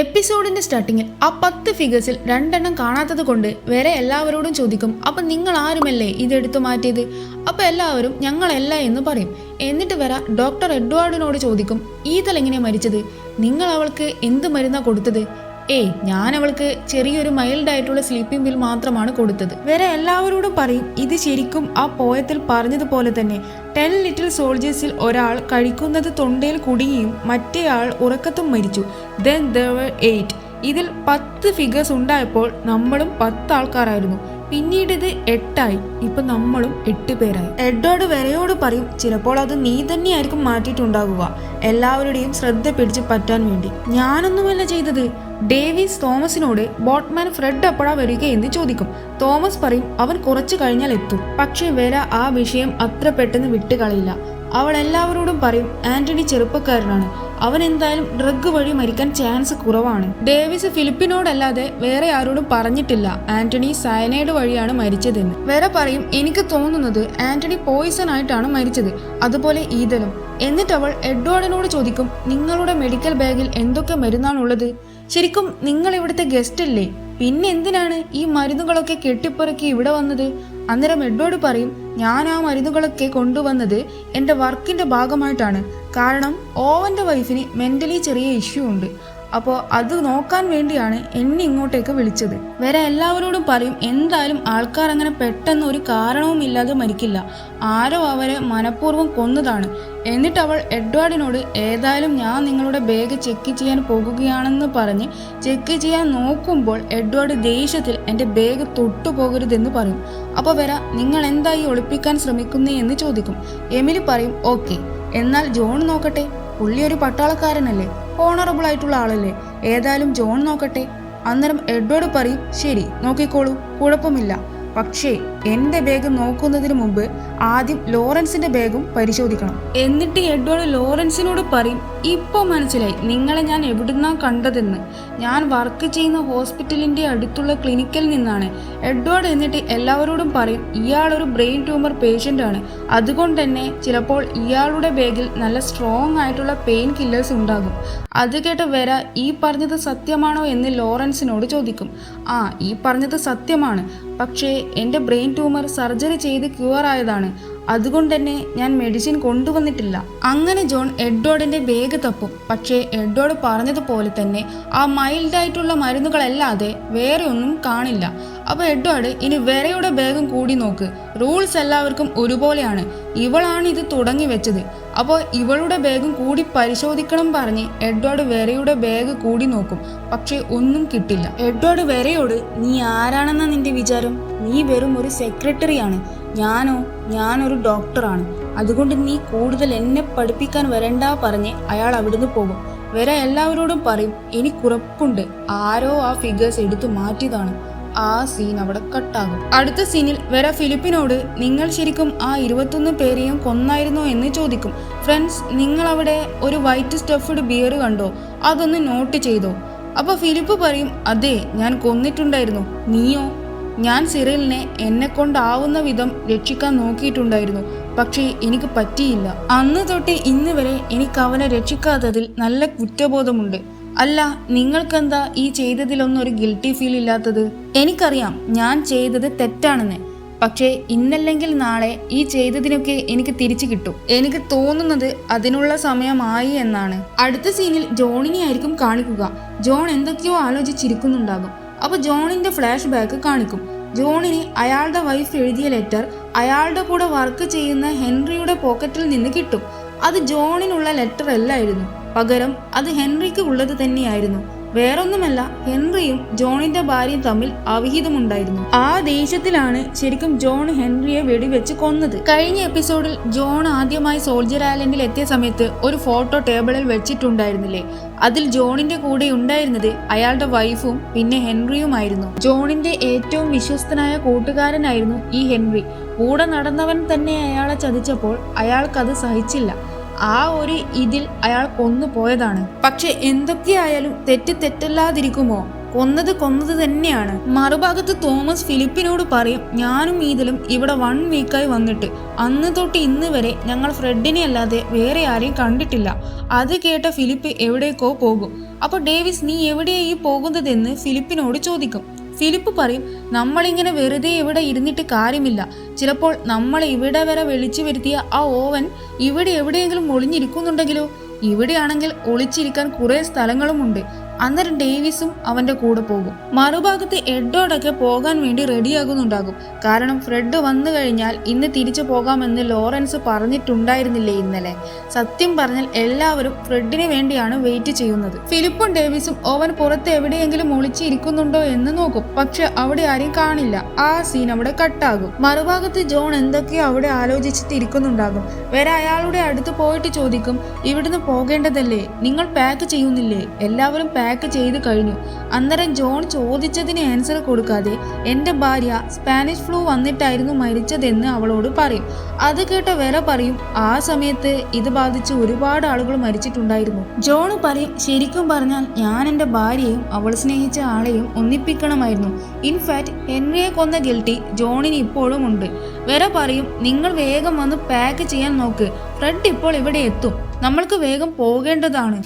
എപ്പിസോഡിന്റെ സ്റ്റാർട്ടിങ്ങിൽ ആ 10 ഫിഗേഴ്സിൽ 2 കാണാത്തത് കൊണ്ട് വേറെ എല്ലാവരോടും ചോദിക്കും, അപ്പൊ നിങ്ങൾ ആരുമല്ലേ ഇതെടുത്തു മാറ്റിയത്? അപ്പൊ എല്ലാവരും ഞങ്ങളല്ല എന്ന് പറയും. എന്നിട്ട് വരെ ഡോക്ടർ എഡ്വാർഡിനോട് ചോദിക്കും, ഈതൽ എങ്ങനെ മരിച്ചത്? നിങ്ങൾ അവൾക്ക് എന്ത് മരുന്നാ കൊടുത്തത്? ഞാൻ അവൾക്ക് ചെറിയൊരു മൈൽഡ് ആയിട്ടുള്ള സ്ലീപ്പിംഗ് പിൽ മാത്രമാണ് കൊടുത്തത്. വേറെ എല്ലാവരോടും പറയും, ഇത് ശരിക്കും ആ പോയത്തിൽ പറഞ്ഞതുപോലെ തന്നെ 10 ലിറ്റിൽ സോൾജേഴ്സിൽ ഒരാൾ കഴിക്കുന്നത് തൊണ്ടയിൽ കുടുങ്ങിയും മറ്റേയാൾ ഉറക്കത്തും മരിച്ചു. Then there were 8. ഇതിൽ 10 ഫിഗേഴ്സ് ഉണ്ടായപ്പോൾ നമ്മളും 10 ആൾക്കാരായിരുന്നു. പിന്നീട് ഇത് 8 ആയി. ഇപ്പൊ നമ്മളും 8 പേരായി. എഡ്വാർഡ് വെരയോട് പറയും, ചിലപ്പോൾ അത് നീ തന്നെയായിരിക്കും മാറ്റിയിട്ടുണ്ടാകുക, എല്ലാവരുടെയും ശ്രദ്ധ പിടിച്ച് പറ്റാൻ വേണ്ടി. ഞാനൊന്നുമല്ല ചെയ്തത്. ഡേവിസ് തോമസിനോട് ബോട്ട്മാൻ ഫ്രെഡ് എപ്പോഴാ വരിക എന്ന് ചോദിക്കും. തോമസ് പറയും, അവൻ കുറച്ചു കഴിഞ്ഞാൽ എത്തും. പക്ഷെ വെര ആ വിഷയം അത്ര പെട്ടെന്ന് വിട്ടുകളയില്ല. അവൾ എല്ലാവരോടും പറയും, ആന്റണി ചെറുപ്പക്കാരനാണ്, അവൻ എന്തായാലും ഡ്രഗ് വഴി മരിക്കാൻ ചാൻസ് കുറവാണ്. ഡേവിസ് ഫിലിപ്പിനോടല്ലാതെ വേറെ ആരോടും പറഞ്ഞിട്ടില്ല ആന്റണി സയനൈഡ് വഴിയാണ് മരിച്ചതെന്ന്. വേറെ പറയും, എനിക്ക് തോന്നുന്നത് ആന്റണി പോയിസൺ ആയിട്ടാണ് മരിച്ചത്, അതുപോലെ ഈതലും. എന്നിട്ട് അവൾ എഡ്വാർഡിനോട് ചോദിക്കും, നിങ്ങളുടെ മെഡിക്കൽ ബാഗിൽ എന്തൊക്കെ മരുന്നാണുള്ളത്? ശരിക്കും നിങ്ങൾ ഇവിടുത്തെ ഗസ്റ്റ് അല്ലേ? പിന്നെ എന്തിനാണ് ഈ മരുന്നുകളൊക്കെ കെട്ടിപ്പറക്കി ഇവിടെ വന്നത്? അന്നേരം എഡ്വാർഡ് പറയും, ഞാൻ ആ മരുന്നുകളൊക്കെ കൊണ്ടുവന്നത് എൻ്റെ വർക്കിൻ്റെ ഭാഗമായിട്ടാണ്. കാരണം ഓവൻ്റെ വൈഫിന് മെൻ്റലി ചെറിയ ഇഷ്യൂ ഉണ്ട്, അപ്പോൾ അത് നോക്കാൻ വേണ്ടിയാണ് എന്നെ ഇങ്ങോട്ടേക്ക് വിളിച്ചത്. വേറെ എല്ലാവരോടും പറയും, എന്തായാലും ആൾക്കാർ അങ്ങനെ പെട്ടെന്ന് ഒരു കാരണവും ഇല്ലാതെ മരിക്കില്ല, ആരോ അവരെ മനഃപൂർവ്വം കൊന്നതാണ്. എന്നിട്ട് അവൾ എഡ്വാർഡിനോട്, ഏതായാലും ഞാൻ നിങ്ങളുടെ ബാഗ് ചെക്ക് ചെയ്യാൻ പോകുകയാണെന്ന് പറഞ്ഞ് ചെക്ക് ചെയ്യാൻ നോക്കുമ്പോൾ എഡ്വാർഡ് ദേഷ്യത്തിൽ എൻ്റെ ബാഗ് തൊട്ടുപോകരുതെന്ന് പറയും. അപ്പോൾ വേറെ, നിങ്ങൾ എന്തായി ഒളിപ്പിക്കാൻ ശ്രമിക്കുന്നേ എന്ന് ചോദിക്കും. എമിലി പറയും, ഓക്കെ, എന്നാൽ ജോൺ നോക്കട്ടെ, പുള്ളി ഒരു പട്ടാളക്കാരനല്ലേ, ഓണറബിൾ ആയിട്ടുള്ള ആളല്ലേ, ഏതായാലും ജോൺ നോക്കട്ടെ. അന്നേരം എഡ്വാർഡ് പറയും, ശരി നോക്കിക്കോളൂ, കുഴപ്പമില്ല, പക്ഷേ എൻ്റെ ബാഗ് നോക്കുന്നതിന് മുമ്പ് ആദ്യം ലോറൻസിന്റെ ബാഗും പരിശോധിക്കണം. എന്നിട്ട് എഡ്വാർഡ് ലോറൻസിനോട് പറയും, ഇപ്പോൾ മനസ്സിലായി നിങ്ങളെ ഞാൻ എവിടുന്നാ കണ്ടതെന്ന്, ഞാൻ വർക്ക് ചെയ്യുന്ന ഹോസ്പിറ്റലിന്റെ അടുത്തുള്ള ക്ലിനിക്കിൽ നിന്നാണ്. എഡ്വാർഡ് എന്നിട്ട് എല്ലാവരോടും പറയും, ഇയാളൊരു ബ്രെയിൻ ട്യൂമർ പേഷ്യൻ്റ് ആണ്, അതുകൊണ്ട് തന്നെ ചിലപ്പോൾ ഇയാളുടെ ബാഗിൽ നല്ല സ്ട്രോങ് ആയിട്ടുള്ള പെയിൻ കില്ലേഴ്സ് ഉണ്ടാകും. അത് കേട്ട് വര, ഈ പറഞ്ഞത് സത്യമാണോ എന്ന് ലോറൻസിനോട് ചോദിക്കും. ഈ പറഞ്ഞത് സത്യമാണ്, പക്ഷേ എൻ്റെ ബ്രെയിൻ ട്യൂമർ സർജറി ചെയ്ത് ക്യൂർ ആയതാണ്, അതുകൊണ്ട് തന്നെ ഞാൻ മെഡിസിൻ കൊണ്ടുവന്നിട്ടില്ല. അങ്ങനെ ജോൺ എഡ്വാർഡിന്റെ ബാഗ് തപ്പും. പക്ഷേ എഡ്വാർഡ് പറഞ്ഞതുപോലെ തന്നെ ആ മൈൽഡ് ആയിട്ടുള്ള മരുന്നുകളല്ലാതെ വേറെ ഒന്നും കാണില്ല. അപ്പോൾ എഡ്വാർഡ്, ഇനി വെരയുടെ ബാഗും കൂടി നോക്ക്, റൂൾസ് എല്ലാവർക്കും ഒരുപോലെയാണ്, ഇവളാണ് ഇത് തുടങ്ങി വെച്ചത്, അപ്പോൾ ഇവളുടെ ബാഗും കൂടി പരിശോധിക്കണം പറഞ്ഞ് എഡ്വാർഡ് വെരയുടെ ബാഗ് കൂടി നോക്കും. പക്ഷേ ഒന്നും കിട്ടില്ല. എഡ്വാർഡ് വെരയോട്, നീ ആരാണെന്നാ നിന്റെ വിചാരം? നീ വെറും ഒരു സെക്രട്ടറിയാണ്, ഞാനൊരു ഡോക്ടറാണ്, അതുകൊണ്ട് നീ കൂടുതൽ എന്നെ പഠിപ്പിക്കാൻ വരണ്ട പറഞ്ഞ് അയാൾ അവിടുന്ന് പോകും. വേറെ എല്ലാവരോടും പറയും, എനിക്കുറപ്പുണ്ട് ആരോ ആ ഫിഗേഴ്സ് എടുത്തു മാറ്റിയതാണ്. ആ സീൻ അവിടെ കട്ടാകും. അടുത്ത സീനിൽ വേറെ ഫിലിപ്പിനോട്, നിങ്ങൾ ശരിക്കും ആ 21 പേരെയും കൊന്നായിരുന്നോ എന്ന് ചോദിക്കും. ഫ്രണ്ട്സ്, നിങ്ങൾ അവിടെ ഒരു വൈറ്റ് സ്റ്റഫ്ഡ് ബിയർ കണ്ടോ? അതൊന്ന് നോട്ട് ചെയ്തോ? അപ്പോൾ ഫിലിപ്പ് പറയും, അതെ, ഞാൻ കൊന്നിട്ടുണ്ടായിരുന്നു. നീയോ? ഞാൻ സിറിലിനെ എന്നെ കൊണ്ടാവുന്ന വിധം രക്ഷിക്കാൻ നോക്കിയിട്ടുണ്ടായിരുന്നു, പക്ഷേ എനിക്ക് പറ്റിയില്ല. അന്ന് തൊട്ട് ഇന്ന് വരെ എനിക്ക് അവനെ രക്ഷിക്കാത്തതിൽ നല്ല കുറ്റബോധമുണ്ട്. അല്ല, നിങ്ങൾക്കെന്താ ഈ ചെയ്തതിലൊന്നും ഒരു ഗിൽറ്റി ഫീൽ ഇല്ലാത്തത്? എനിക്കറിയാം ഞാൻ ചെയ്തത് തെറ്റാണെന്ന്, പക്ഷേ ഇന്നല്ലെങ്കിൽ നാളെ ഈ ചെയ്തതിനൊക്കെ എനിക്ക് തിരിച്ചു കിട്ടും. എനിക്ക് തോന്നുന്നത് അതിനുള്ള സമയമായി എന്നാണ്. അടുത്ത സീനിൽ ജോണിനെ ആയിരിക്കും കാണിക്കുക. ജോൺ എന്തൊക്കെയോ ആലോചിച്ചിരിക്കുന്നുണ്ടാകും. അപ്പോൾ ജോണിന്റെ ഫ്ലാഷ് ബാക്ക് കാണിക്കും. ജോണിന് അയാളുടെ വൈഫ് എഴുതിയ ലെറ്റർ അയാളുടെ കൂടെ വർക്ക് ചെയ്യുന്ന ഹെൻറിയുടെ പോക്കറ്റിൽ നിന്ന് കിട്ടും. അത് ജോണിനുള്ള ലെറ്റർ അല്ലായിരുന്നു, പകരം അത് ഹെൻറിക്ക് ഉള്ളത് തന്നെയായിരുന്നു. വേറൊന്നുമല്ല, ഹെൻറിയും ജോണിന്റെ ഭാര്യയും തമ്മിൽ അവിഹിതമുണ്ടായിരുന്നു. ആ ദേഷ്യത്തിലാണ് ശരിക്കും ജോൺ ഹെൻറിയെ വെടിവെച്ച് കൊന്നത്. കഴിഞ്ഞ എപ്പിസോഡിൽ ജോൺ ആദ്യമായി സോൾജർ ഐലൻഡിൽ എത്തിയ സമയത്ത് ഒരു ഫോട്ടോ ടേബിളിൽ വെച്ചിട്ടുണ്ടായിരുന്നില്ലേ? അതിൽ ജോണിന്റെ കൂടെ ഉണ്ടായിരുന്നത് അയാളുടെ വൈഫും പിന്നെ ഹെൻറിയുമായിരുന്നു. ജോണിന്റെ ഏറ്റവും വിശ്വസ്തനായ കൂട്ടുകാരനായിരുന്നു ഈ ഹെൻറി. കൂടെ നടന്നവൻ തന്നെ അയാളെ ചതിച്ചപ്പോൾ അയാൾക്കത് സഹിച്ചില്ല. ആ ഒരു ഇതിൽ അയാൾ കൊന്നുപോയതാണ്. പക്ഷെ എന്തൊക്കെയായാലും തെറ്റല്ലാതിരിക്കുമോ? കൊന്നത് തന്നെയാണ്. മറുഭാഗത്ത് തോമസ് ഫിലിപ്പിനോട് പറയും, ഞാനും ഈതലും ഇവിടെ 1 വീക്കായി വന്നിട്ട് അന്ന് തൊട്ട് ഇന്ന് വരെ ഞങ്ങൾ ഫ്രെഡിനെ അല്ലാതെ വേറെ ആരെയും കണ്ടിട്ടില്ല. അത് കേട്ട ഫിലിപ്പ് എവിടേക്കോ പോകും. അപ്പോൾ ഡേവിസ് നീ എവിടെയായി പോകുന്നതെന്ന് ഫിലിപ്പിനോട് ചോദിക്കും. ഫിലിപ്പ് പറയും, നമ്മളിങ്ങനെ വെറുതെ ഇവിടെ ഇരുന്നിട്ട് കാര്യമില്ല. ചിലപ്പോൾ നമ്മളെ ഇവിടെ വരെ വിളിച്ചു വരുത്തിയ ആ ഓവൻ ഇവിടെ എവിടെയെങ്കിലും ഒളിഞ്ഞിരിക്കുന്നുണ്ടെങ്കിലോ? ഇവിടെയാണെങ്കിൽ ഒളിച്ചിരിക്കാൻ കുറെ സ്ഥലങ്ങളുമുണ്ട്. അന്നേരം ഡേവിസും അവന്റെ കൂടെ പോകും. മറുഭാഗത്ത് എഡ്വേർഡൊക്കെ പോകാൻ വേണ്ടി റെഡിയാകുന്നുണ്ടാകും. കാരണം ഫ്രെഡ് വന്നു കഴിഞ്ഞാൽ ഇന്ന് തിരിച്ചു പോകാമെന്ന് ലോറൻസ് പറഞ്ഞിട്ടുണ്ടായിരുന്നില്ലേ ഇന്നലെ. സത്യം പറഞ്ഞാൽ എല്ലാവരും ഫ്രെഡിന് വേണ്ടിയാണ് വെയിറ്റ് ചെയ്യുന്നത്. ഫിലിപ്പും ഡേവിസും ഓവൻ പുറത്ത് എവിടെയെങ്കിലും ഒളിച്ചിരിക്കുന്നുണ്ടോ എന്ന് നോക്കും. പക്ഷെ അവിടെ ആരും കാണില്ല. ആ സീൻ അവിടെ കട്ടാകും. മറുഭാഗത്ത് ജോൺ എന്തൊക്കെയോ അവിടെ ആലോചിച്ചിട്ടിരിക്കുന്നുണ്ടാകും. വരെ അയാളുടെ അടുത്ത് പോയിട്ട് ചോദിക്കും, ഇവിടുന്ന് പോകേണ്ടതല്ലേ? നിങ്ങൾ പാക്ക് ചെയ്യുന്നില്ലേ? എല്ലാവരും പാക്ക് ചെയ്ത് കഴിഞ്ഞു. അന്നേരം ജോൺ ചോദിച്ചതിന് ആൻസർ കൊടുക്കാതെ എൻ്റെ ഭാര്യ സ്പാനിഷ് ഫ്ലൂ വന്നിട്ടായിരുന്നു മരിച്ചതെന്ന് അവളോട് പറയും. അത് കേട്ട വെറ പറയും, ആ സമയത്ത് ഇത് ബാധിച്ച് ഒരുപാട് ആളുകൾ മരിച്ചിട്ടുണ്ടായിരുന്നു. ജോൺ പറയും, ശരിക്കും പറഞ്ഞാൽ ഞാൻ എൻ്റെ ഭാര്യയും അവൾ സ്നേഹിച്ച ആളെയും ഒന്നിപ്പിക്കണമായിരുന്നു. ഇൻഫാക്ട് ഹെൻറിയെ കൊന്ന ഗിൽറ്റി ജോണിന് ഇപ്പോഴും ഉണ്ട്. വെറ പറയും, നിങ്ങൾ വേഗം വന്ന് പാക്ക് ചെയ്യാൻ നോക്ക്. ഫ്രെഡ് ഇപ്പോൾ ഇവിടെ എത്തും. നമ്മൾക്ക് വേഗം പോകേണ്ടതാണ്.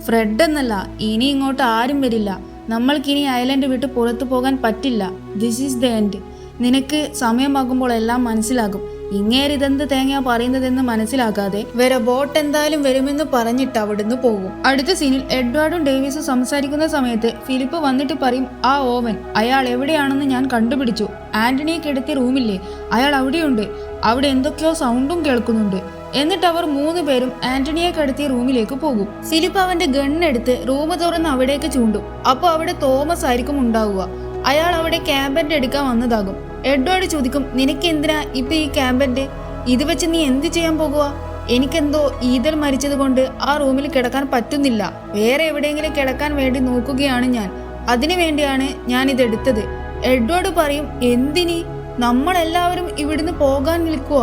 ഫ്രെഡ് എന്നല്ല, ഇനി ഇങ്ങോട്ട് ആരും വരില്ല. നമ്മൾക്കിനി ഐലൻഡ് വിട്ട് പുറത്തു പോകാൻ പറ്റില്ല. This is the end. നിനക്ക് സമയമാകുമ്പോൾ എല്ലാം മനസ്സിലാകും. ഇങ്ങേരിതെന്ത് തേങ്ങ പറയുന്നതെന്ന് മനസ്സിലാക്കാതെ വരെ ബോട്ട് എന്തായാലും വരുമെന്ന് പറഞ്ഞിട്ട് അവിടുന്ന് പോകും. അടുത്ത സീനിൽ എഡ്വേർഡും ഡേവിസും സംസാരിക്കുന്ന സമയത്ത് ഫിലിപ്പ് വന്നിട്ട് പറയും, ആ ഓവൻ അയാൾ എവിടെയാണെന്ന് ഞാൻ കണ്ടുപിടിച്ചു. ആന്റണിയെ കിടത്തിയ റൂമില്ലേ, അയാൾ അവിടെയുണ്ട്. അവിടെ എന്തൊക്കെയോ സൗണ്ടും കേൾക്കുന്നുണ്ട്. എന്നിട്ട് അവർ 3 പേരും ആന്റണിയെ കടത്തിയ റൂമിലേക്ക് പോകും. ഫിലിപ്പ് അവന്റെ ഗണ്ണെടുത്ത് റൂം തുറന്ന് അവിടേക്ക് ചൂണ്ടും. അപ്പോൾ അവിടെ തോമസ് ആയിരിക്കും ഉണ്ടാവുക. അയാൾ അവിടെ ക്യാമ്പറ്റ് എടുക്കാൻ വന്നതാകും. എഡ്വേർഡ് ചോദിക്കും, നിനക്ക് എന്തിനാ ഇപ്പൊ ഈ ക്യാമ്പറ്റ്? ഇത് വെച്ച് നീ എന്ത് ചെയ്യാൻ പോകുക? എനിക്കെന്തോ ഈതൽ മരിച്ചത് കൊണ്ട് ആ റൂമിൽ കിടക്കാൻ പറ്റുന്നില്ല. വേറെ എവിടെയെങ്കിലും കിടക്കാൻ വേണ്ടി നോക്കുകയാണ് ഞാൻ. അതിനു വേണ്ടിയാണ് ഞാൻ ഇതെടുത്തത്. എഡ്വേർഡ് പറയും, എന്തിനി? നമ്മളെല്ലാവരും ഇവിടുന്ന് പോകാൻ നിൽക്കുക.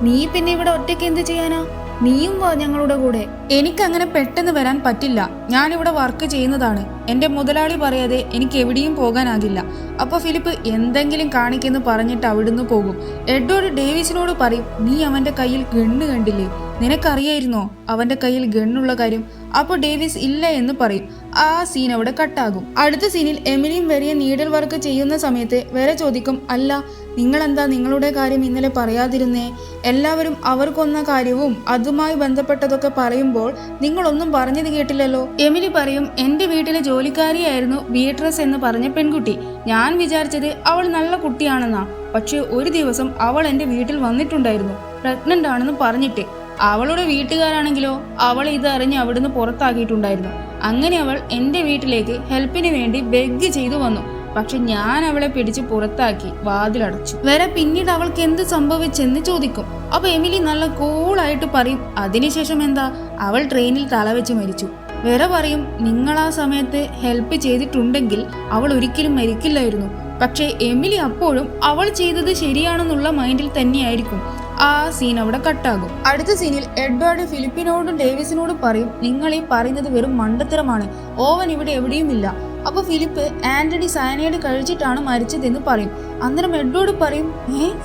നീ പിന്നെ ഇവിടെ ഒറ്റയ്ക്ക് എന്ത് ചെയ്യാനാ? നീയും വാ ഞങ്ങളുടെ കൂടെ. എനിക്കങ്ങനെ പെട്ടെന്ന് വരാൻ പറ്റില്ല. ഞാനിവിടെ വർക്ക് ചെയ്യുന്നതാണ്. എൻ്റെ മുതലാളി പറയാതെ എനിക്ക് എവിടെയും പോകാനാകില്ല. അപ്പോൾ ഫിലിപ്പ് എന്തെങ്കിലും കാണിക്കെന്ന് പറഞ്ഞിട്ട് അവിടുന്ന് പോകും. എഡ്വേർഡ് ഡേവിസിനോട് പറയും, നീ അവൻ്റെ കയ്യിൽ ഗണ്ണ് കണ്ടില്ലേ? നിനക്കറിയായിരുന്നോ അവൻ്റെ കയ്യിൽ ഗണ്ണുള്ള കാര്യം? അപ്പോൾ ഡേവിസ് ഇല്ല എന്ന് പറയും. ആ സീൻ അവിടെ കട്ടാകും. അടുത്ത സീനിൽ എമിലിയും വെറിയെ നീഡൽ വർക്ക് ചെയ്യുന്ന സമയത്ത് വെറെ ചോദിക്കും, അല്ല നിങ്ങളെന്താ നിങ്ങളുടെ കാര്യം ഇന്നലെ പറയാതിരുന്നേ? എല്ലാവരും അവർ കൊന്ന കാര്യവും അതുമായി ബന്ധപ്പെട്ടതൊക്കെ പറയുമ്പോൾ നിങ്ങളൊന്നും പറഞ്ഞത് കേട്ടില്ലല്ലോ. എമിലി പറയും, എൻ്റെ വീട്ടിലെ ജോലിക്കാരിയായിരുന്നു ബീട്രസ് എന്ന് പറഞ്ഞ പെൺകുട്ടി. ഞാൻ വിചാരിച്ചത് അവൾ നല്ല കുട്ടിയാണെന്നാ. പക്ഷെ ഒരു ദിവസം അവൾ എൻ്റെ വീട്ടിൽ വന്നിട്ടുണ്ടായിരുന്നു, പ്രഗ്നന്റ് ആണെന്ന് പറഞ്ഞിട്ട്. അവളുടെ വീട്ടുകാരാണെങ്കിലോ അവളെ ഇത് അറിഞ്ഞ് അവിടുന്ന് പുറത്താക്കിയിട്ടുണ്ടായിരുന്നു. അങ്ങനെ അവൾ എൻ്റെ വീട്ടിലേക്ക് ഹെൽപ്പിന് വേണ്ടി ബെഗ് ചെയ്തു വന്നു. പക്ഷെ ഞാൻ അവളെ പിടിച്ച് പുറത്താക്കി വാതിലടച്ചു. വരെ പിന്നീട് അവൾക്ക് എന്ത് സംഭവിച്ചെന്ന് ചോദിക്കും. അപ്പൊ എമിലി നല്ല കൂളായിട്ട് പറയും, അതിനുശേഷം എന്താ, അവൾ ട്രെയിനിൽ തലവെച്ച് മരിച്ചു. വെറ പറയും, നിങ്ങൾ ആ സമയത്ത് ഹെൽപ്പ് ചെയ്തിട്ടുണ്ടെങ്കിൽ അവൾ ഒരിക്കലും മരിക്കില്ലായിരുന്നു. പക്ഷേ എമിലി അപ്പോഴും അവൾ ചെയ്തത് ശരിയാണെന്നുള്ള മൈൻഡിൽ തന്നെയായിരിക്കും. ആ സീൻ അവിടെ കട്ടാകും. അടുത്ത സീനിൽ എഡ്വേർഡ് ഫിലിപ്പിനോടും ഡേവിസിനോടും പറയും, നിങ്ങൾ ഈ പറയുന്നത് വെറും മണ്ടത്തരമാണ്. ഓവൻ ഇവിടെ എവിടെയുമില്ല. അപ്പോൾ ഫിലിപ്പ് ആന്റണി സയനൈഡ് കഴിച്ചിട്ടാണ് മരിച്ചതെന്ന് പറയും. അന്നേരം എഡ്വേർഡ് പറയും,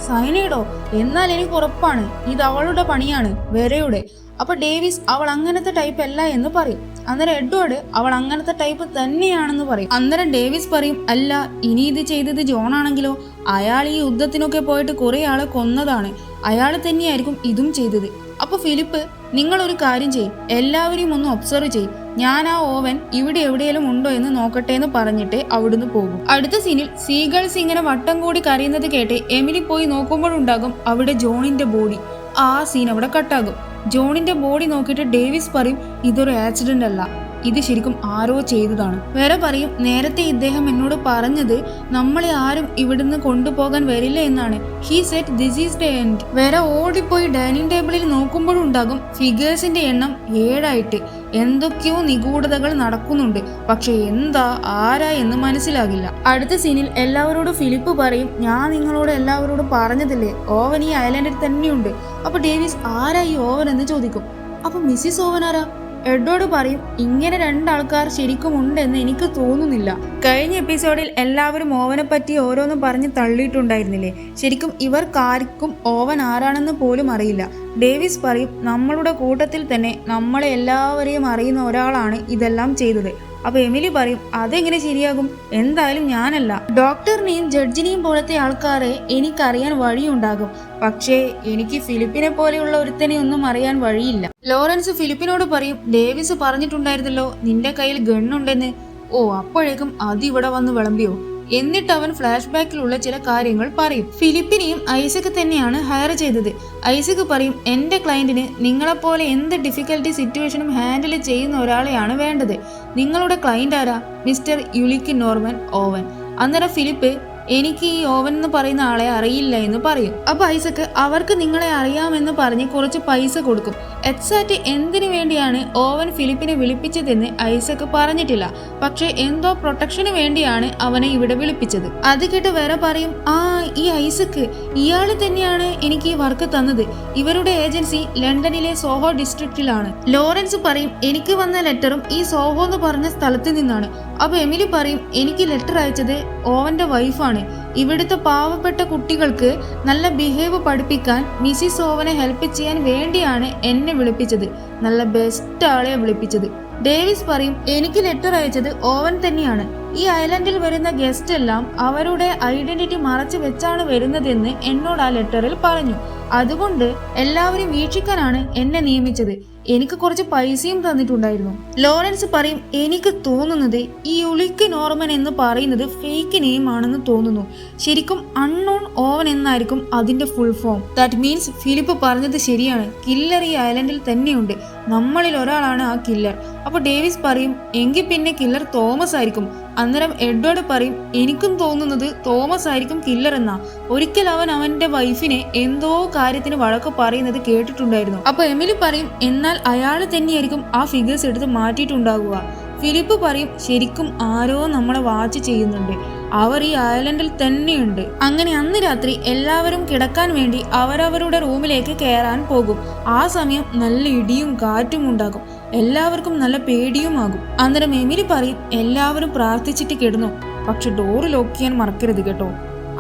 സയനൈഡോ? എന്നാൽ എനിക്ക് ഉറപ്പാണ് ഇത് അവളുടെ പണിയാണ്, വെറയുടെ. അപ്പൊ ഡേവിസ് അവൾ അങ്ങനത്തെ ടൈപ്പ് അല്ല എന്ന് പറയും. അന്നേരം എഡ്വേർഡ് അവൾ അങ്ങനത്തെ ടൈപ്പ് തന്നെയാണെന്ന് പറയും. അന്നേരം ഡേവിസ് പറയും, അല്ല ഇനി ഇത് ചെയ്തത് ജോൺ ആണെങ്കിലോ? അയാൾ ഈ യുദ്ധത്തിനൊക്കെ പോയിട്ട് കുറെ ആളെ കൊന്നതാണ്. അയാൾ തന്നെയായിരിക്കും ഇതും ചെയ്തത്. അപ്പൊ ഫിലിപ്പ്, നിങ്ങൾ ഒരു കാര്യം ചെയ്യും, എല്ലാവരെയും ഒന്ന് ഒബ്സർവ് ചെയ്യും. ഞാൻ ആ ഓവൻ ഇവിടെ എവിടെയെങ്കിലും ഉണ്ടോ എന്ന് നോക്കട്ടെ എന്ന് പറഞ്ഞിട്ട് അവിടുന്ന് പോകും. അടുത്ത സീനിൽ സീഗൾസ് ഇങ്ങനെ വട്ടം കൂടി കരയുന്നത് കേട്ട് എമിലി പോയി നോക്കുമ്പോഴുണ്ടാകും അവിടെ ജോണിന്റെ ബോഡി. ആ സീൻ അവിടെ കട്ടാകും. ജോണിന്റെ ബോഡി നോക്കിയിട്ട് ഡേവിസ് പറയും, ഇതൊരു ആക്സിഡന്റ് അല്ല, ഇത് ശരിക്കും ആരോ ചെയ്തതാണ്. വേറെ പറയും, നേരത്തെ ഇദ്ദേഹം എന്നോട് പറഞ്ഞത് നമ്മളെ ആരും ഇവിടുന്ന് കൊണ്ടുപോകാൻ വരില്ല എന്നാണ്. He set this is the end. വേറെ ഓടിപ്പോയി ഡൈനിങ് ടേബിളിൽ നോക്കുമ്പോഴുണ്ടാകും ഫിഗേഴ്സിന്റെ എണ്ണം 7 എന്തൊക്കെയോ നിഗൂഢതകൾ നടക്കുന്നുണ്ട്. പക്ഷെ എന്താ ആരാ എന്ന് മനസ്സിലാകില്ല. അടുത്ത സീനിൽ എല്ലാവരോടും ഫിലിപ്പ് പറയും, ഞാൻ നിങ്ങളോട് എല്ലാവരോടും പറഞ്ഞതില്ലേ ഓവൻ ഈ ഐലൻഡിൽ തന്നെയുണ്ട്. അപ്പൊ ഡേവിസ് ആരാ ഈ ഓവൻ എന്ന് ചോദിക്കും. അപ്പൊ മിസ്സിസ് ഓവൻ ആരാ? എഡ്വേർഡ് പറയും ഇങ്ങനെ രണ്ടാൾക്കാർ ശരിക്കും ഉണ്ടെന്ന് എനിക്ക് തോന്നുന്നില്ല. കഴിഞ്ഞ എപ്പിസോഡിൽ എല്ലാവരും ഓവനെ പറ്റി ഓരോന്നും പറഞ്ഞ് തള്ളിയിട്ടുണ്ടായിരുന്നില്ലേ? ശരിക്കും ഇവർക്കാർക്കും ഓവൻ ആരാണെന്ന് പോലും അറിയില്ല. ഡേവിസ് പറയും നമ്മളുടെ കൂട്ടത്തിൽ തന്നെ നമ്മളെ എല്ലാവരെയും അറിയുന്ന ഒരാളാണ് ഇതെല്ലാം ചെയ്തത്. അപ്പൊ എമിലി പറയും അതെങ്ങനെ ശരിയാകും, എന്തായാലും ഞാനല്ല, ഡോക്ടറിനെയും ജഡ്ജിനെയും പോലത്തെ ആൾക്കാരെ എനിക്കറിയാൻ വഴിയുണ്ടാകും, പക്ഷേ എനിക്ക് ഫിലിപ്പിനെ പോലെയുള്ള ഒരുത്തനെ ഒന്നും അറിയാൻ വഴിയില്ല. ലോറൻസ് ഫിലിപ്പിനോട് പറയും ഡേവിസ് പറഞ്ഞിട്ടുണ്ടായിരുന്നല്ലോ നിന്റെ കയ്യിൽ ഗണ്ണുണ്ടെന്ന്. ഓ അപ്പോഴേക്കും അതിവിടെ വന്ന് വിളമ്പിയോ? എന്നിട്ട് അവൻ ഫ്ലാഷ് ബാക്കിലുള്ള ചില കാര്യങ്ങൾ പറയും. ഫിലിപ്പിനെയും ഐസക് തന്നെയാണ് ഹയർ ചെയ്തത്. ഐസക് പറയും എന്റെ ക്ലയന്റിന് നിങ്ങളെപ്പോലെ എന്ത് ഡിഫിക്കൽട്ടി സിറ്റുവേഷനും ഹാൻഡിൽ ചെയ്യുന്ന ഒരാളെയാണ് വേണ്ടത്. നിങ്ങളുടെ ക്ലയന്റ് ആരാ? Mister Ulick Norman Owen. അന്നേരം ഫിലിപ്പ് എനിക്ക് ഈ ഓവൻ എന്ന് പറയുന്ന ആളെ അറിയില്ല എന്ന് പറയും. അപ്പൊ ഐസക് അവർക്ക് നിങ്ങളെ അറിയാമെന്ന് പറഞ്ഞ് കുറച്ച് പൈസ കൊടുക്കും. എക്സാക്റ്റ് എന്തിനു വേണ്ടിയാണ് ഓവൻ ഫിലിപ്പിനെ വിളിപ്പിച്ചതെന്ന് ഐസക് പറഞ്ഞിട്ടില്ല, പക്ഷെ എന്തോ പ്രൊട്ടക്ഷന് വേണ്ടിയാണ് അവനെ ഇവിടെ വിളിപ്പിച്ചത്. അത് കേട്ട് വേറെ പറയും ഈ ഐസക് ഇയാള് തന്നെയാണ് എനിക്ക് ഈ വർക്ക് തന്നത്. ഇവരുടെ ഏജൻസി ലണ്ടനിലെ സോഹോ ഡിസ്ട്രിക്റ്റിലാണ്. ലോറൻസ് പറയും എനിക്ക് വന്ന ലെറ്ററും ഈ സോഹോ എന്ന് പറഞ്ഞ സ്ഥലത്ത് നിന്നാണ്. അപ്പൊ എമിലി പറയും എനിക്ക് ലെറ്റർ അയച്ചത് ഓവന്റെ വൈഫാണ്. ഇവിടുത്തെ പാവപ്പെട്ട കുട്ടികൾക്ക് നല്ല ബിഹേവ് പഠിപ്പിക്കാൻ മിസ്സിസ് ഓവനെ ഹെൽപ്പ് ചെയ്യാൻ വേണ്ടിയാണ് എന്നെ വിളിപ്പിച്ചത്. നല്ല ബെസ്റ്റ് ആളെ വിളിപ്പിച്ചത്. ഡേവിസ് പറയും എനിക്ക് ലെറ്റർ അയച്ചത് ഓവൻ തന്നെയാണ്. ഈ ഐലൻഡിൽ വരുന്ന ഗസ്റ്റ് എല്ലാം അവരുടെ ഐഡന്റിറ്റി മറച്ചു വെച്ചാണ് വരുന്നതെന്ന് എന്നോട് ആ ലെറ്ററിൽ പറഞ്ഞു. അതുകൊണ്ട് എല്ലാവരും വീക്ഷിക്കാനാണ് എന്നെ നിയമിച്ചത്. എനിക്ക് കുറച്ച് പൈസയും തന്നിട്ടുണ്ടായിരുന്നു. ലോറൻസ് പറയും എനിക്ക് തോന്നുന്നത് ഈ യുലിക്ക് നോർമൻ എന്ന് പറയുന്നത് ഫേക്ക് നെയിം ആണെന്ന് തോന്നുന്നു. ശരിക്കും അൺനോൺ ഓവൻ എന്നായിരിക്കും അതിന്റെ full form. That means Philip പറഞ്ഞത് ശരിയാണ്, കില്ലർ ഈ ഐലൻഡിൽ തന്നെയുണ്ട്. നമ്മളിൽ ഒരാളാണ് ആ കില്ലർ. അപ്പൊ ഡേവിസ് പറയും എങ്കിൽ പിന്നെ കില്ലർ തോമസ് ആയിരിക്കും. അന്നേരം എഡ്വേർഡ് പറയും എനിക്കും തോന്നുന്നത് തോമസ് ആയിരിക്കും കില്ലർ എന്നാ. ഒരിക്കൽ അവൻ അവന്റെ വൈഫിനെ എന്തോ കാര്യത്തിന് വഴക്ക് പറയുന്നത് കേട്ടിട്ടുണ്ടായിരുന്നു. അപ്പൊ എമിലി പറയും എന്നാൽ അയാള് തന്നെയായിരിക്കും ആ ഫിഗേഴ്സ് എടുത്ത് മാറ്റിയിട്ടുണ്ടാകുക. ഫിലിപ്പ് പറയും ശരിക്കും ആരോ നമ്മളെ വാച്ച് ചെയ്യുന്നുണ്ട്, അവർ ഈ ഐലൻഡിൽ തന്നെയുണ്ട്. അങ്ങനെ അന്ന് രാത്രി എല്ലാവരും കിടക്കാൻ വേണ്ടി അവരവരുടെ റൂമിലേക്ക് കയറാൻ പോകും. ആ സമയം നല്ല ഇടിയും കാറ്റും ഉണ്ടാകും. എല്ലാവർക്കും നല്ല പേടിയുമാകും. അന്നേരം എമിലി പറയും എല്ലാവരും പ്രാർത്ഥിച്ചിട്ട് കിടന്നു, പക്ഷെ ഡോറ് ലോക്ക് ചെയ്യാൻ മറക്കരുത് കേട്ടോ.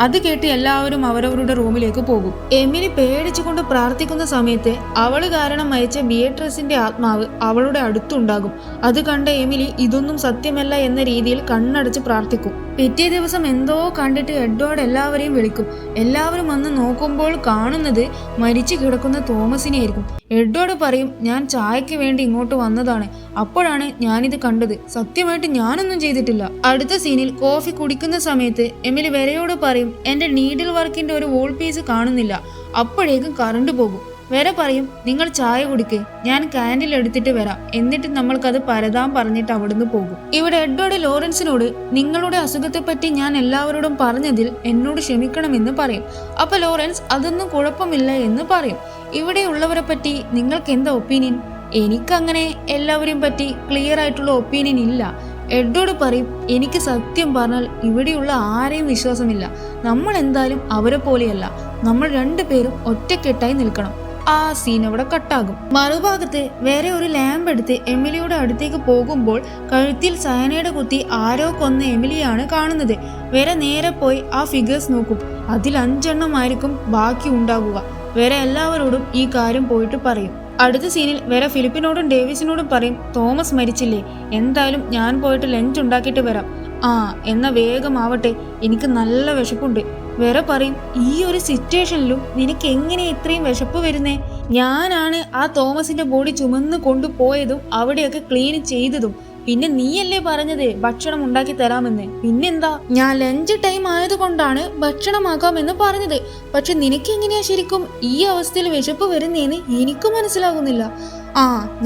അത് കേട്ട് എല്ലാവരും അവരവരുടെ റൂമിലേക്ക് പോകും. എമിലി പേടിച്ചുകൊണ്ട് പ്രാർത്ഥിക്കുന്ന സമയത്ത് അവള് കാരണം മരിച്ച ബിയേട്രസിന്റെ ആത്മാവ് അവളുടെ അടുത്തുണ്ടാകും. അത് കണ്ട എമിലി ഇതൊന്നും സത്യമല്ല എന്ന രീതിയിൽ കണ്ണടച്ച് പ്രാർത്ഥിക്കും. പിറ്റേ ദിവസം എന്തോ കണ്ടിട്ട് എഡ്വേർഡ് എല്ലാവരെയും വിളിക്കും. എല്ലാവരും വന്ന് നോക്കുമ്പോൾ കാണുന്നത് മരിച്ചു കിടക്കുന്ന തോമസിനെ ആയിരിക്കും. എഡ്വേർഡ് പറയും ഞാൻ ചായക്ക് വേണ്ടി ഇങ്ങോട്ട് വന്നതാണ്, അപ്പോഴാണ് ഞാനിത് കണ്ടത്, സത്യമായിട്ട് ഞാനൊന്നും ചെയ്തിട്ടില്ല. അടുത്ത സീനിൽ കോഫി കുടിക്കുന്ന സമയത്ത് എമിലി വരയോട് പറയും എന്റെ നീഡിൽ വർക്കിന്റെ ഒരു വോൾ പീസ് കാണുന്നില്ല. അപ്പോഴേക്കും കറണ്ട് പോകും. വരെ പറയും നിങ്ങൾ ചായ കുടിക്ക്, ഞാൻ കാൻഡിൽ എടുത്തിട്ട് വരാം, എന്നിട്ട് നമ്മൾക്കത് പരതാൻ പറഞ്ഞിട്ട് അവിടുന്ന് പോകും. ഇവിടെ എഡ്വേർഡ് ലോറൻസിനോട് നിങ്ങളുടെ അസുഖത്തെ പറ്റി ഞാൻ എല്ലാവരോടും പറഞ്ഞതിൽ എന്നോട് ക്ഷമിക്കണമെന്ന് പറയും. അപ്പൊ ലോറൻസ് അതൊന്നും കുഴപ്പമില്ല എന്ന് പറയും. ഇവിടെ ഉള്ളവരെ പറ്റി നിങ്ങൾക്ക് എന്താ ഒപ്പീനിയൻ? എനിക്കങ്ങനെ എല്ലാവരെയും പറ്റി ക്ലിയർ ആയിട്ടുള്ള ഒപ്പീനിയൻ ഇല്ല. എഡ്വേർഡ് പറയും എനിക്ക് സത്യം പറഞ്ഞാൽ ഇവിടെയുള്ള ആരെയും വിശ്വാസമില്ല. നമ്മൾ എന്തായാലും അവരെ പോലെയല്ല, നമ്മൾ രണ്ടുപേരും ഒറ്റക്കെട്ടായി നിൽക്കണം. ആ സീൻ അവിടെ കട്ടാകും. മറുഭാഗത്ത് വേറെ ഒരു ലാമ്പ് എടുത്ത് എമിലിയുടെ അടുത്തേക്ക് പോകുമ്പോൾ കഴുത്തിൽ സയനൈഡ് കുത്തി ആരോ കൊന്ന എമിലിയാണ് കാണുന്നത്. വേറെ നേരെ പോയി ആ ഫിഗേഴ്സ് നോക്കും. അതിൽ 5 എണ്ണമായിരിക്കും ബാക്കി ഉണ്ടാകുക. വേറെ എല്ലാവരോടും ഈ കാര്യം പോയിട്ട് പറയും. അടുത്ത സീനിൽ വേറെ ഫിലിപ്പിനോടും ഡേവിസിനോടും പറയും തോമസ് മരിച്ചില്ലേ, എന്തായാലും ഞാൻ പോയിട്ട് ലഞ്ച് ഉണ്ടാക്കിയിട്ട് വരാം. എന്നാ വേഗം ആവട്ടെ, എനിക്ക് നല്ല വിശപ്പുണ്ട്. വേറെ പറയും ഈ ഒരു സിറ്റുവേഷനിലും നിനക്ക് എങ്ങനെ ഇത്രയും വിശപ്പ് വരുന്നേ? ഞാനാണ് ആ തോമസിന്റെ ബോഡി ചുമന്ന് കൊണ്ടുപോയതും അവിടെയൊക്കെ ക്ലീൻ ചെയ്തതും. പിന്നെ നീയല്ലേ പറഞ്ഞത് ഭക്ഷണം ഉണ്ടാക്കി തരാമെന്ന്? പിന്നെന്താ, ഞാൻ ലഞ്ച് ടൈം ആയതുകൊണ്ടാണ് ഭക്ഷണമാക്കാമെന്ന് പറഞ്ഞത്. പക്ഷെ നിനക്ക് എങ്ങനെയാ ശരിക്കും ഈ അവസ്ഥയിൽ വിശപ്പ് വരുന്നേന്ന് എനിക്ക് മനസ്സിലാകുന്നില്ല.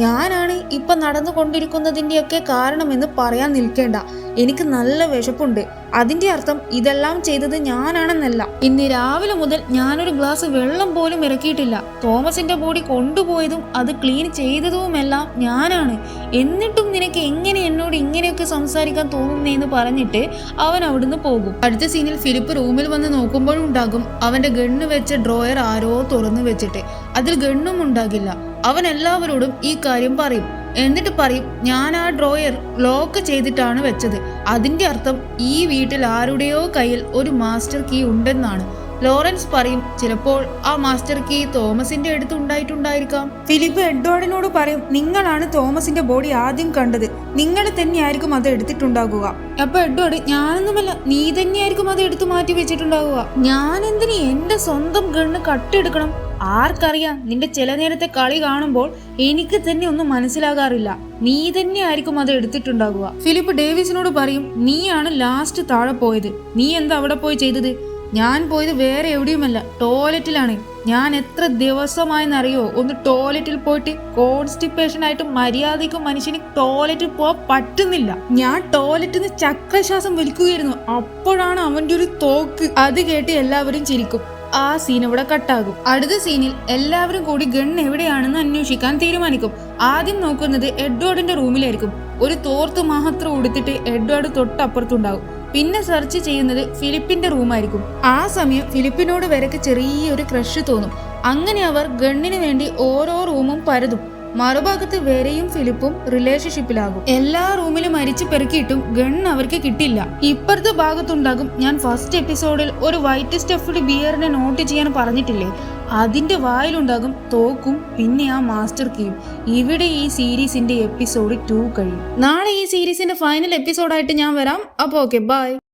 ഞാനാണ് ഇപ്പൊ നടന്നുകൊണ്ടിരിക്കുന്നതിന്റെയൊക്കെ കാരണമെന്ന് പറയാൻ നിൽക്കേണ്ട. എനിക്ക് നല്ല വിശപ്പുണ്ട്. അതിന്റെ അർത്ഥം ഇതെല്ലാം ചെയ്തത് ഞാനാണെന്നല്ല. ഇന്ന് രാവിലെ മുതൽ ഞാനൊരു ഗ്ലാസ് വെള്ളം പോലും ഇറക്കിയിട്ടില്ല. തോമസിന്റെ ബോഡി കൊണ്ടുപോയതും അത് ക്ലീൻ ചെയ്തതുമെല്ലാം ഞാനാണ്. എന്നിട്ടും നിനക്ക് എങ്ങനെ എന്നോട് ഇങ്ങനെയൊക്കെ സംസാരിക്കാൻ തോന്നുന്നേന്ന് പറഞ്ഞിട്ട് അവൻ അവിടുന്ന് പോകും. അടുത്ത സീനിൽ ഫിലിപ്പ് റൂമിൽ വന്ന് നോക്കുമ്പോഴുണ്ടാകും അവന്റെ ഗണ്ണ് വെച്ച ഡ്രോയർ ആരോ തുറന്നു വെച്ചിട്ട് അതിൽ ഗണ്ണും ഉണ്ടാകില്ല. അവൻ എല്ലാവരോടും ഈ കാര്യം പറയും. എന്നിട്ട് പറയും ഞാൻ ആ ഡ്രോയർ ലോക്ക് ചെയ്തിട്ടാണ് വെച്ചത്. അതിന്റെ അർത്ഥം ഈ വീട്ടിൽ ആരുടെയോ കയ്യിൽ ഒരു മാസ്റ്റർ കീ ഉണ്ടെന്നാണ്. ലോറൻസ് പറയും ചിലപ്പോൾ ആ മാസ്റ്റർ കീ തോമസിന്റെ അടുത്ത് ഉണ്ടായിട്ടുണ്ടായിരിക്കാം. ഫിലിപ്പ് എഡ്വാർഡിനോട് പറയും നിങ്ങളാണ് തോമസിന്റെ ബോഡി ആദ്യം കണ്ടത്, നിങ്ങൾ തന്നെയായിരിക്കും അത് എടുത്തിട്ടുണ്ടാകുക. അപ്പൊ എഡ്വാർഡ് ഞാനൊന്നുമല്ല, നീ തന്നെയായിരിക്കും അത് എടുത്തു മാറ്റി വെച്ചിട്ടുണ്ടാകുക. ഞാൻ എന്തിന് എന്റെ സ്വന്തം ഗണ്ണ് കട്ടെടുക്കണം? ആർക്കറിയാം, നിന്റെ ചില നേരത്തെ കളി കാണുമ്പോൾ എനിക്ക് തന്നെ ഒന്നും മനസ്സിലാകാറില്ല. നീ തന്നെ ആയിരിക്കും അത് എടുത്തിട്ടുണ്ടാകുക. ഫിലിപ്പ് ഡേവിസിനോട് പറയും നീയാണ് ലാസ്റ്റ് താഴെ പോയത്, നീ എന്താ അവിടെ പോയി ചെയ്തത്? ഞാൻ പോയത് വേറെ എവിടെയുമല്ല, ടോയ്ലറ്റിലാണ്. ഞാൻ എത്ര ദിവസമായെന്നറിയോ ഒന്ന് ടോയ്ലറ്റിൽ പോയിട്ട്. കോൺസ്റ്റിപ്പേഷൻ ആയിട്ട് മര്യാദയ്ക്ക് മനുഷ്യന് ടോയ്ലറ്റിൽ പോവാൻ പറ്റുന്നില്ല. ഞാൻ ടോയ്ലറ്റിൽ നിന്ന് ചക്രശ്വാസം വലിക്കുകയായിരുന്നു, അപ്പോഴാണ് അവന്റെ ഒരു തോക്ക്. അത് കേട്ട് എല്ലാവരും ചിരിക്കും. ആ സീൻ ഇവിടെ കട്ടാകും. അടുത്ത സീനിൽ എല്ലാവരും കൂടി ഗൺ എവിടെയാണെന്ന് അന്വേഷിക്കാൻ തീരുമാനിക്കും. ആദ്യം നോക്കുന്നത് എഡ്വാർഡിന്റെ റൂമിലായിരിക്കും. ഒരു തോർത്ത് മാത്രം ഉടുത്തിട്ട് എഡ്വാർഡ് തൊട്ടപ്പുറത്തുണ്ടാകും. പിന്നെ സെർച്ച് ചെയ്യുന്നത് ഫിലിപ്പിന്റെ റൂമായിരിക്കും. ആ സമയം ഫിലിപ്പിനോട് വരക്ക് ചെറിയൊരു ക്രഷ് തോന്നും. അങ്ങനെ അവർ ഗണ്ണിന് വേണ്ടി ഓരോ റൂമും പരതും. മറുഭാഗത്ത് വരെയും ഫിലിപ്പും റിലേഷൻഷിപ്പിലാകും. എല്ലാ റൂമിലും അരിച്ചു പെറുക്കിയിട്ടും ഗൺ അവർക്ക് കിട്ടില്ല. ഇപ്പുറത്തെ ഭാഗത്തുണ്ടാകും ഞാൻ ഫസ്റ്റ് എപ്പിസോഡിൽ ഒരു വൈറ്റ് സ്റ്റഫ്ഡ് ബിയറിനെ നോട്ട് ചെയ്യാൻ പറഞ്ഞിട്ടില്ലേ, അതിന്റെ വായിലുണ്ടാകും തോക്കും പിന്നെ ആ മാസ്റ്റർ കീയും. ഇവിടെ ഈ സീരീസിന്റെ എപ്പിസോഡ് 2 കഴിയും. നാളെ ഈ സീരീസിന്റെ ഫൈനൽ എപ്പിസോഡായിട്ട് ഞാൻ വരാം. അപ്പോൾ ഓക്കെ, ബൈ.